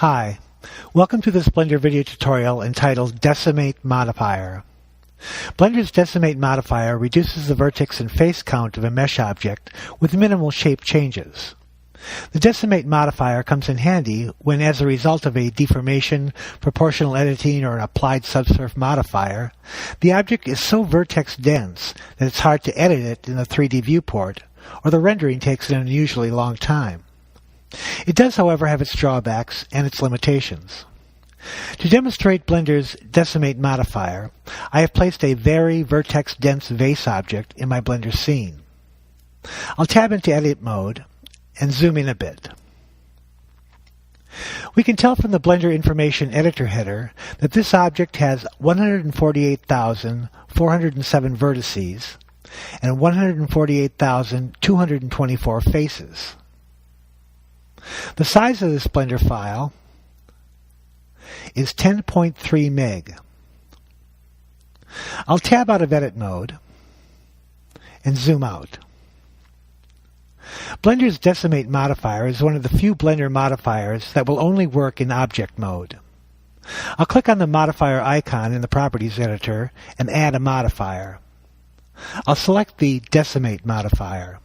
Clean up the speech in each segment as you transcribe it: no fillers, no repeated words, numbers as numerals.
Hi, welcome to this Blender video tutorial entitled DecimateModifier. Blender's DecimateModifier reduces the vertex and face count of a mesh object with minimal shape changes. The DecimateModifier comes in handy when, as a result of a deformation, proportional editing, or an applied subsurf modifier, the object is so vertex dense that it's hard to edit it in the 3D viewport, or the rendering takes an unusually long time. It does, however, have its drawbacks and its limitations. To demonstrate Blender's DecimateModifier, I have placed a very vertex-dense vase object in my Blender scene. I'll tab into Edit mode and zoom in a bit. We can tell from the Blender Information Editor header that this object has 148,407 vertices and 148,224 faces. The size of this Blender file is 10.3 meg. I'll tab out of Edit mode and zoom out. Blender's DecimateModifier is one of the few Blender modifiers that will only work in object mode. I'll click on the modifier icon in the Properties editor and add a modifier. I'll select the DecimateModifier.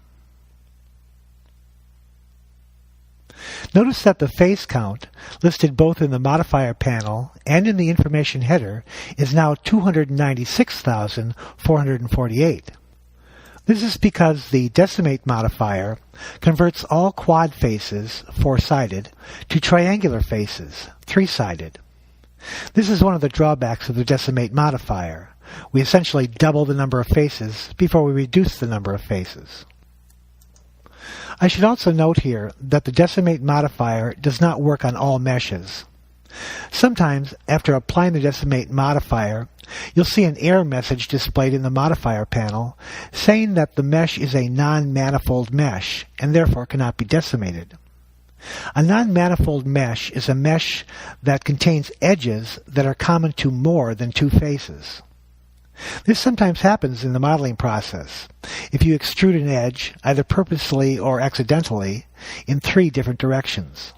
Notice that the face count, listed both in the modifier panel and in the information header, is now 296,448. This is because the DecimateModifier converts all quad faces, 4-sided, to triangular faces, 3-sided. This is one of the drawbacks of the DecimateModifier. We essentially double the number of faces before we reduce the number of faces. I should also note here that the DecimateModifier does not work on all meshes. Sometimes, after applying the DecimateModifier, you'll see an error message displayed in the modifier panel saying that the mesh is a non-manifold mesh and therefore cannot be decimated. A non-manifold mesh is a mesh that contains edges that are common to more than two faces. This sometimes happens in the modeling process if you extrude an edge, either purposely or accidentally, in 3 different directions.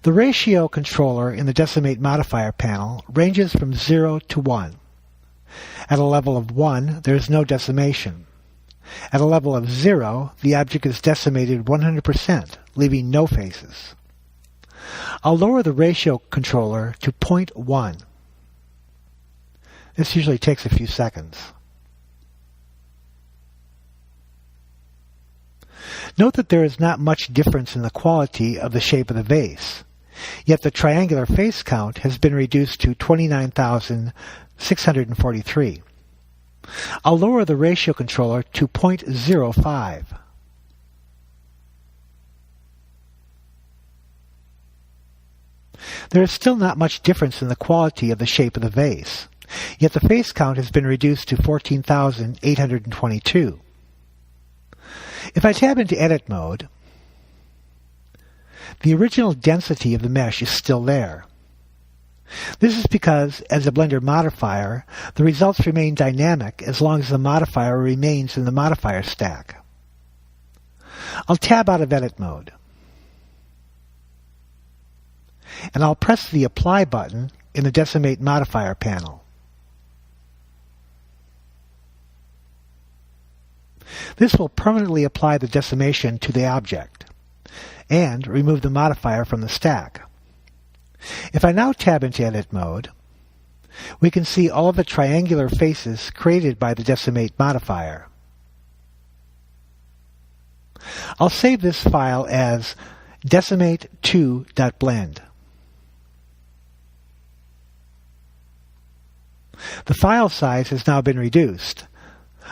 The ratio controller in the DecimateModifier panel ranges from 0 to 1. At a level of 1, there is no decimation. At a level of 0, the object is decimated 100%, leaving no faces. I'll lower the ratio controller to 0.1. This usually takes a few seconds. Note that there is not much difference in the quality of the shape of the vase, yet the triangular face count has been reduced to 29,643. I'll lower the ratio controller to 0.05. There is still not much difference in the quality of the shape of the vase, yet the face count has been reduced to 14,822. If I tab into Edit mode, the original density of the mesh is still there. This is because, as a Blender modifier, the results remain dynamic as long as the modifier remains in the modifier stack. I'll tab out of Edit mode, and I'll press the Apply button in the DecimateModifier panel. This will permanently apply the decimation to the object and remove the modifier from the stack. If I now tab into Edit mode, we can see all of the triangular faces created by the DecimateModifier. I'll save this file as decimate2.blend. The file size has now been reduced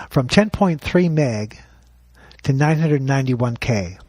from 10.3 meg to 991K.